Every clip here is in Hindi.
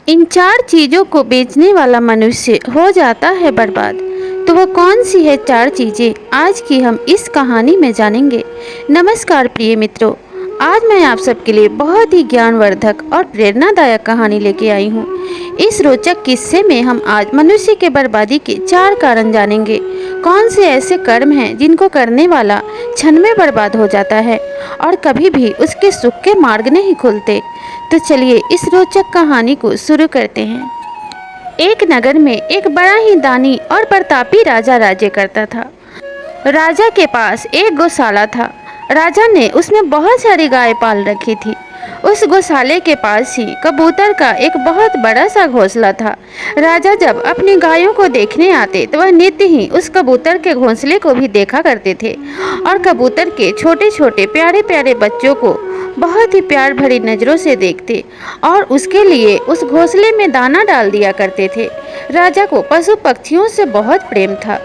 इन चार चीज़ों को बेचने वाला मनुष्य हो जाता है बर्बाद। तो वो कौन सी है चार चीज़ें, आज की हम इस कहानी में जानेंगे। नमस्कार प्रिय मित्रों, आज मैं आप सबके लिए बहुत ही ज्ञानवर्धक और प्रेरणादायक कहानी लेके आई हूँ। इस रोचक किस्से में हम आज मनुष्य के बर्बादी के चार कारण जानेंगे। कौन से ऐसे कर्म हैं जिनको करने वाला क्षण में बर्बाद हो जाता है और कभी भी उसके सुख के मार्ग नहीं खुलते। तो चलिए इस रोचक कहानी को शुरू करते हैं। एक नगर में एक बड़ा ही दानी और प्रतापी राजा राज्य करता था। राजा के पास एक गौशाला था। राजा ने उसमें बहुत सारी गाय पाल रखी थी। उस गौशाले के पास ही कबूतर का एक बहुत बड़ा सा घोंसला था। राजा जब अपनी गायों को देखने आते तो वह नित्य ही उस कबूतर के घोंसले को भी देखा करते थे और कबूतर के छोटे छोटे प्यारे प्यारे बच्चों को बहुत ही प्यार भरी नज़रों से देखते और उसके लिए उस घोंसले में दाना डाल दिया करते थे। राजा को पशु पक्षियों से बहुत प्रेम था।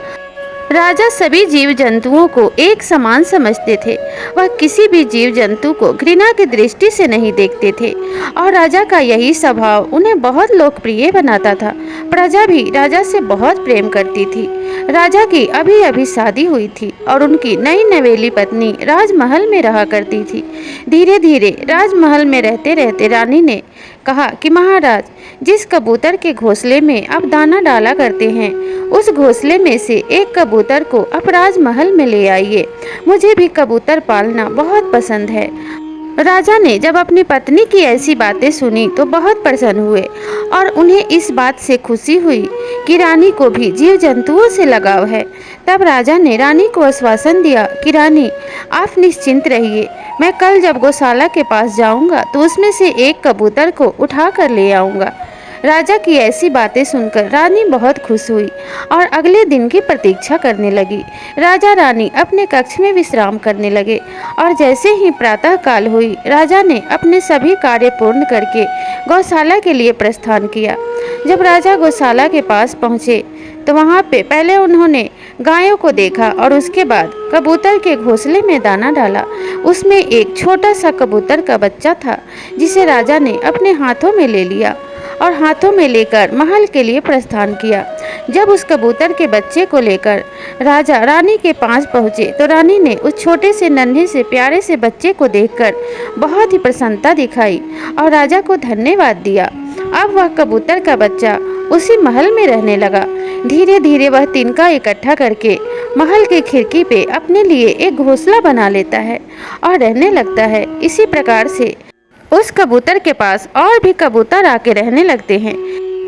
राजा सभी जीव जंतुओं को एक समान समझते थे। वह किसी भी जीव जंतु को घृणा की दृष्टि से नहीं देखते थे और राजा का यही स्वभाव उन्हें बहुत लोकप्रिय बनाता था। प्रजा भी राजा से बहुत प्रेम करती थी। राजा की अभी अभी शादी हुई थी और उनकी नई नवेली पत्नी राजमहल में रहा करती थी। धीरे धीरे राजमहल में रहते रहते रानी ने कहा कि महाराज, जिस कबूतर के घोंसले में आप दाना डाला करते हैं उस घोंसले में से एक कबूतर को आप राजमहल में ले आइए। मुझे भी कबूतर पालना बहुत पसंद है। राजा ने जब अपनी पत्नी की ऐसी बातें सुनी तो बहुत प्रसन्न हुए और उन्हें इस बात से खुशी हुई कि रानी को भी जीव जंतुओं से लगाव है। तब राजा ने रानी को आश्वासन दिया कि रानी, आप निश्चिंत रहिए, मैं कल जब गौशाला के पास जाऊंगा तो उसमें से एक कबूतर को उठा कर ले आऊंगा। राजा की ऐसी बातें सुनकर रानी बहुत खुश हुई और अगले दिन की प्रतीक्षा करने लगी। राजा रानी अपने कक्ष में विश्राम करने लगे और जैसे ही प्रातः काल हुई, राजा ने अपने सभी कार्य पूर्ण करके गौशाला के लिए प्रस्थान किया। जब राजा गौशाला के पास पहुँचे तो वहाँ पे पहले उन्होंने गायों को देखा और उसके बाद कबूतर के घोंसले में दाना डाला। उसमें एक छोटा सा कबूतर का बच्चा था जिसे राजा ने अपने हाथों में ले लिया और हाथों में लेकर महल के लिए प्रस्थान किया। जब उस कबूतर के बच्चे को लेकर राजा रानी के पास पहुँचे तो रानी ने उस छोटे से नन्हे से प्यारे से बच्चे को देखकर बहुत ही प्रसन्नता दिखाई और राजा को धन्यवाद दिया। अब वह कबूतर का बच्चा उसी महल में रहने लगा। धीरे धीरे वह तिनका इकट्ठा करके महल की खिड़की पे अपने लिए एक घोंसला बना लेता है और रहने लगता है। इसी प्रकार से उस कबूतर के पास और भी कबूतर आके रहने लगते हैं।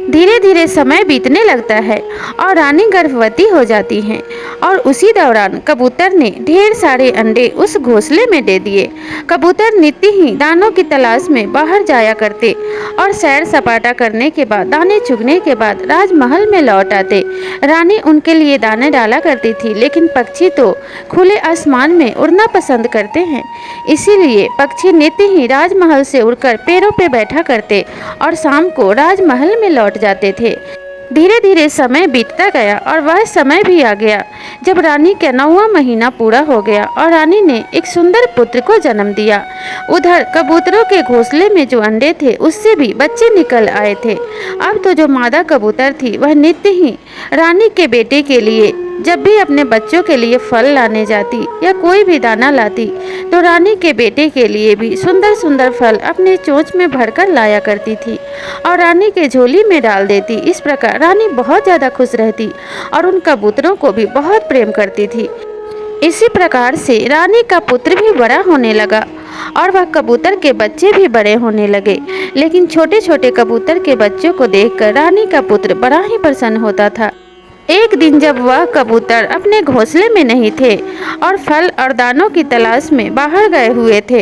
धीरे धीरे समय बीतने लगता है और रानी गर्भवती हो जाती हैं और उसी दौरान कबूतर ने ढेर सारे अंडे उस घोंसले में दे दिए। कबूतर नित्य ही दानों की तलाश में बाहर जाया करते और सैर सपाटा करने के बाद दाने चुगने के बाद राजमहल में लौट आते। रानी उनके लिए दाने डाला करती थी, लेकिन पक्षी तो खुले आसमान में उड़ना पसंद करते हैं, इसीलिए पक्षी नित्य ही राजमहल से उड़कर पेड़ों पे बैठा करते और शाम को राजमहल में लौट जाते थे। धीरे धीरे समय बीतता गया और वह समय भी आ गया जब रानी का 9वां महीना पूरा हो गया और रानी ने एक सुंदर पुत्र को जन्म दिया। उधर कबूतरों के घोंसले में जो अंडे थे उससे भी बच्चे निकल आए थे। अब तो जो मादा कबूतर थी वह नित्य ही रानी के बेटे के लिए जब भी अपने बच्चों के लिए फल लाने जाती या कोई भी दाना लाती तो रानी के बेटे के लिए भी सुंदर सुंदर फल अपने चोंच में भरकर लाया करती थी और रानी के झोली में डाल देती। इस प्रकार रानी बहुत ज़्यादा खुश रहती और उन कबूतरों को भी बहुत प्रेम करती थी। इसी प्रकार से रानी का पुत्र भी बड़ा होने लगा और वह कबूतर के बच्चे भी बड़े होने लगे। लेकिन छोटे छोटे कबूतर के बच्चों को देखकर रानी का पुत्र बड़ा ही प्रसन्न होता था। एक दिन जब वह कबूतर अपने घोंसले में नहीं थे और फल और दानों की तलाश में बाहर गए हुए थे,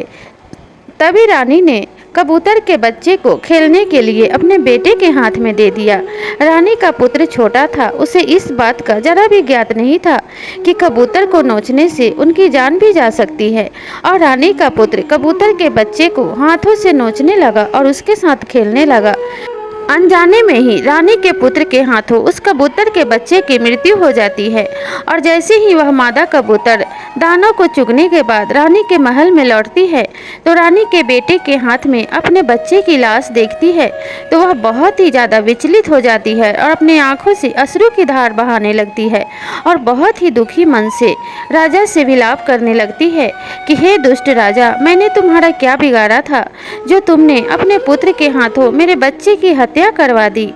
तभी रानी ने कबूतर के बच्चे को खेलने के लिए अपने बेटे के हाथ में दे दिया। रानी का पुत्र छोटा था, उसे इस बात का जरा भी ज्ञात नहीं था कि कबूतर को नोचने से उनकी जान भी जा सकती है और रानी का पुत्र कबूतर के बच्चे को हाथों से नोचने लगा और उसके साथ खेलने लगा। अनजाने में ही रानी के पुत्र के हाथों उस कबूतर के बच्चे की मृत्यु हो जाती है और जैसे ही वह मादा कबूतर दानों को चुगने के बाद रानी के महल में लौटती है तो रानी के बेटे के हाथ में अपने बच्चे की लाश देखती है तो वह बहुत ही ज़्यादा विचलित हो जाती है और अपने आंखों से अश्रु की धार बहाने लगती है और बहुत ही दुखी मन से राजा से विलाप करने लगती है कि हे दुष्ट राजा, मैंने तुम्हारा क्या बिगाड़ा था जो तुमने अपने पुत्र के हाथों मेरे बच्चे की हत्या करवा दी।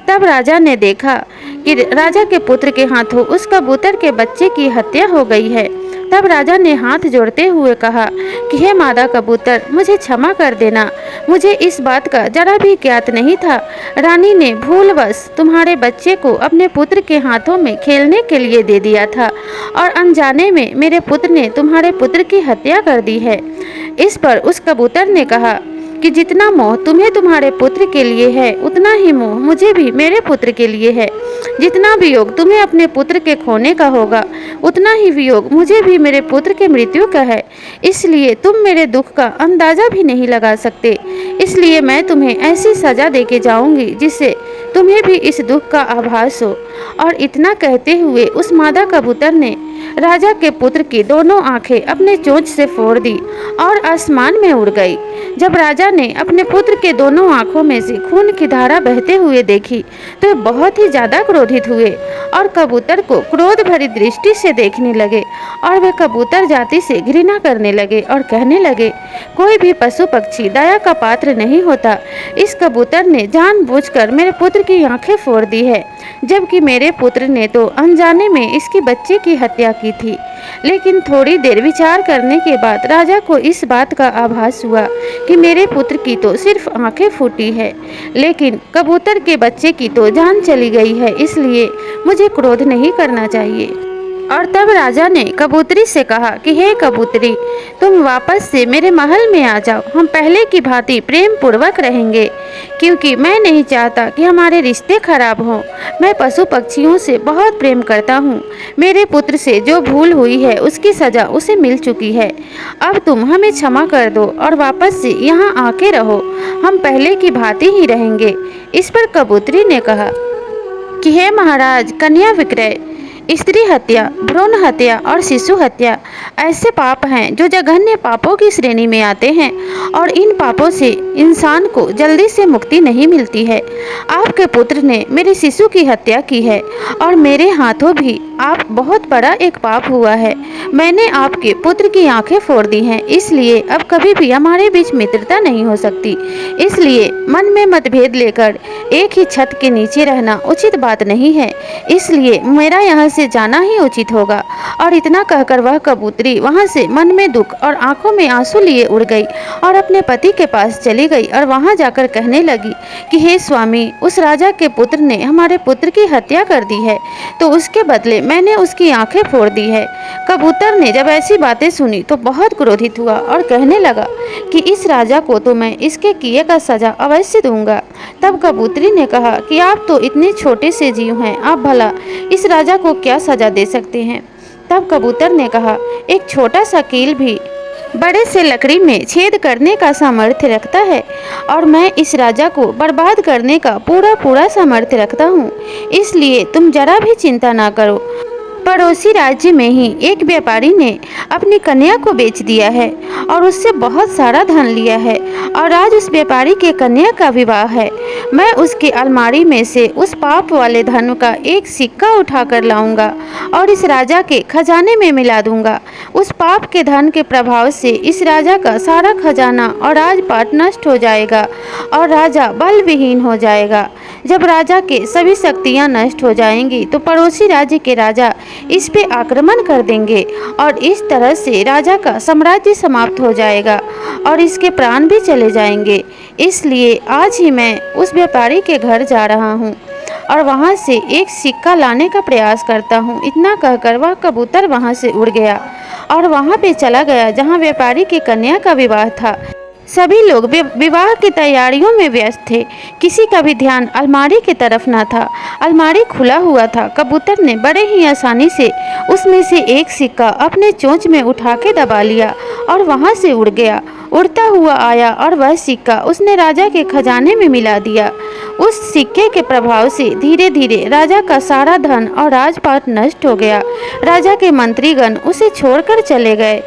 तब राजा ने देखा कि राजा के पुत्र के हाथों उस कबूतर के बच्चे की हत्या हो गई है। तब राजा ने हाथ जोड़ते हुए कहा कि हे मादा कबूतर, मुझे क्षमा कर देना, मुझे इस बात का जरा भी ज्ञात नहीं था। रानी ने भूलवश तुम्हारे बच्चे को अपने पुत्र के हाथों में खेलने के लिए दे दिया था और अनजाने में मेरे पुत्र ने तुम्हारे पुत्र की हत्या कर दी है। इस पर उस कबूतर ने कहा कि जितना मोह तुम्हें तुम्हारे पुत्र के लिए है उतना ही मोह मुझे भी मेरे पुत्र के लिए है। जितना वियोग तुम्हें अपने पुत्र के खोने का होगा उतना ही वियोग मुझे भी मेरे पुत्र के मृत्यु का है। इसलिए तुम मेरे दुख का अंदाजा भी नहीं लगा सकते। इसलिए मैं तुम्हें ऐसी सजा दे के जाऊंगी जिससे तुम्हें भी इस दुख का आभास हो। और इतना कहते हुए उस मादा कबूतर ने राजा के पुत्र की दोनों आंखें अपने चोंच से फोड़ दी और आसमान में उड़ गई। जब राजा ने अपने पुत्र के दोनों आंखों में से खून की धारा बहते हुए देखी तो बहुत ही ज्यादा क्रोधित हुए और कबूतर को क्रोध भरी दृष्टि से देखने लगे और वे कबूतर जाति से घृणा करने लगे और कहने लगे, कोई भी पशु पक्षी दया का पात्र नहीं होता। इस कबूतर ने जानबूझकर मेरे पुत्र की आंखें फोड़ दी है, जबकि मेरे पुत्र ने तो अनजाने में इसकी बच्चे की हत्या की थी। लेकिन थोड़ी देर विचार करने के बाद राजा को इस बात का आभास हुआ कि मेरे पुत्र की तो सिर्फ आंखें फूटी है, लेकिन कबूतर के बच्चे की तो जान चली गई है, इसलिए मुझे क्रोध नहीं करना चाहिए। और तब राजा ने कबूतरी से कहा कि हे कबूतरी, तुम वापस से मेरे महल में आ जाओ, हम पहले की भांति प्रेम पूर्वक रहेंगे, क्योंकि मैं नहीं चाहता कि हमारे रिश्ते खराब हों। मैं पशु पक्षियों से बहुत प्रेम करता हूँ। मेरे पुत्र से जो भूल हुई है उसकी सजा उसे मिल चुकी है। अब तुम हमें क्षमा कर दो और वापस से यहाँ आके रहो, हम पहले की भांति ही रहेंगे। इस पर कबूतरी ने कहा कि हे महाराज, कन्या विक्रय, स्त्री हत्या, भ्रूण हत्या और शिशु हत्या ऐसे पाप हैं जो जघन्य पापों की श्रेणी में आते हैं और इन पापों से इंसान को जल्दी से मुक्ति नहीं मिलती है। आपके पुत्र ने मेरे शिशु की हत्या की है और मेरे हाथों भी आप बहुत बड़ा एक पाप हुआ है। मैंने आपके पुत्र की आंखें फोड़ दी हैं, इसलिए अब कभी भी हमारे बीच मित्रता नहीं हो सकती। इसलिए मन में मतभेद लेकर एक ही छत के नीचे रहना उचित बात नहीं है, इसलिए मेरा यहाँ से जाना ही उचित होगा। और इतना कहकर वह कबूतरी वहां से मन में दुख और आंखों में आंसू लिए उड़ गई और अपने पति के पास चली गई और वहां जाकर कहने लगी कि हे स्वामी, उस राजा के पुत्र ने हमारे पुत्र की हत्या कर दी है, तो उसके बदले मैंने उसकी आंखें फोड़ दी है। कबूतर ने जब ऐसी बातें सुनी तो बहुत क्रोधित हुआ और कहने लगा कि इस राजा को तो मैं इसके किए का सजा अवश्य दूंगा। तब कबूतरी ने कहा कि आप तो इतने छोटे से जीव हैं, आप भला इस राजा को क्या सजा दे सकते हैं। तब कबूतर ने कहा, एक छोटा सा कील भी बड़े से लकड़ी में छेद करने का सामर्थ्य रखता है और मैं इस राजा को बर्बाद करने का पूरा सामर्थ्य रखता हूँ, इसलिए तुम जरा भी चिंता ना करो। पड़ोसी राज्य में ही एक व्यापारी ने अपनी कन्या को बेच दिया है और उससे बहुत सारा धन लिया है और आज उस व्यापारी के कन्या का विवाह है। मैं उसकी अलमारी में से उस पाप वाले धन का एक सिक्का उठा कर लाऊंगा और इस राजा के खजाने में मिला दूंगा। उस पाप के धन के प्रभाव से इस राजा का सारा खजाना और राजपाट नष्ट हो जाएगा और राजा बल विहीन हो जाएगा। जब राजा के सभी शक्तियां नष्ट हो जाएंगी तो पड़ोसी राज्य के राजा इस पे आक्रमण कर देंगे और इस तरह से राजा का साम्राज्य समाप्त हो जाएगा और इसके प्राण भी चले जाएंगे। इसलिए आज ही मैं उस व्यापारी के घर जा रहा हूँ और वहाँ से एक सिक्का लाने का प्रयास करता हूँ। इतना कहकर वह कबूतर वहाँ से उड़ गया और वहाँ पे चला गया जहाँ व्यापारी की कन्या का विवाह था। सभी लोग विवाह की तैयारियों में व्यस्त थे, किसी का भी ध्यान अलमारी की तरफ न था। अलमारी खुला हुआ था। कबूतर ने बड़े ही आसानी से उसमें से एक सिक्का अपने चोंच में उठा के दबा लिया और वहां से उड़ गया। उड़ता हुआ आया और वह सिक्का उसने राजा के खजाने में मिला दिया। उस सिक्के के प्रभाव से धीरे धीरे राजा का सारा धन और राजपाट नष्ट हो गया। राजा के मंत्रीगण उसे छोड़कर चले गए।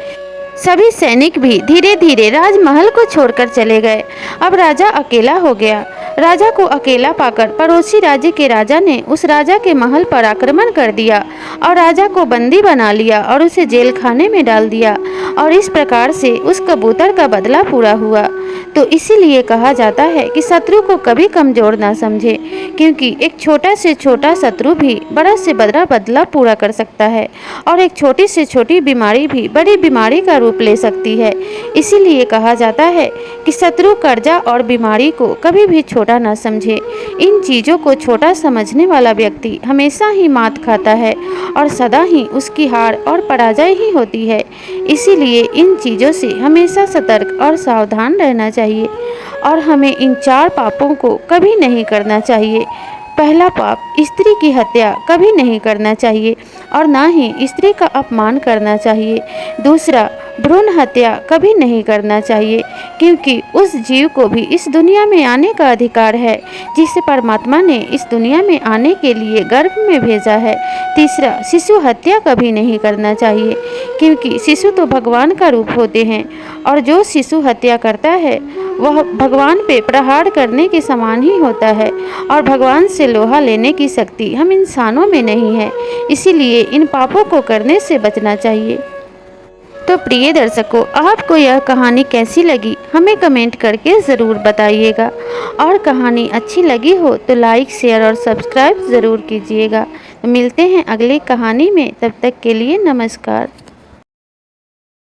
सभी सैनिक भी धीरे धीरे राजमहल को छोड़कर चले गए। अब राजा अकेला हो गया। राजा को अकेला पाकर पड़ोसी राज्य के राजा ने उस राजा के महल पर आक्रमण कर दिया और राजा को बंदी बना लिया और उसे जेल खाने में डाल दिया। और इस प्रकार से उस कबूतर का बदला पूरा हुआ। तो इसीलिए कहा जाता है कि शत्रु को कभी कमजोर ना समझे, क्योंकि एक छोटा से छोटा शत्रु भी बड़ा से बड़ा बदला पूरा कर सकता है और एक छोटी से छोटी बीमारी भी बड़ी बीमारी का रूप ले सकती है। इसीलिए कहा जाता है कि शत्रु, कर्जा और बीमारी को कभी भी छोटा ना समझे। इन चीज़ों को छोटा समझने वाला व्यक्ति हमेशा ही मात खाता है और सदा ही उसकी हार और पराजय ही होती है। इसीलिए इन चीज़ों से हमेशा सतर्क और सावधान रहना चाहिए और हमें इन 4 पापों को कभी नहीं करना चाहिए। पहला पाप, स्त्री की हत्या कभी नहीं करना चाहिए और ना ही स्त्री का अपमान करना चाहिए। दूसरा, भ्रूण हत्या कभी नहीं करना चाहिए, क्योंकि उस जीव को भी इस दुनिया में आने का अधिकार है जिसे परमात्मा ने इस दुनिया में आने के लिए गर्भ में भेजा है। तीसरा, शिशु हत्या कभी नहीं करना चाहिए, क्योंकि शिशु तो भगवान का रूप होते हैं और जो शिशु हत्या करता है वह भगवान पे प्रहार करने के समान ही होता है और भगवान से लोहा लेने की शक्ति हम इंसानों में नहीं है। इसीलिए इन पापों को करने से बचना चाहिए। तो प्रिय दर्शकों, आपको यह कहानी कैसी लगी हमें कमेंट करके ज़रूर बताइएगा और कहानी अच्छी लगी हो तो लाइक, शेयर और सब्सक्राइब ज़रूर कीजिएगा। तो मिलते हैं अगली कहानी में, तब तक के लिए नमस्कार।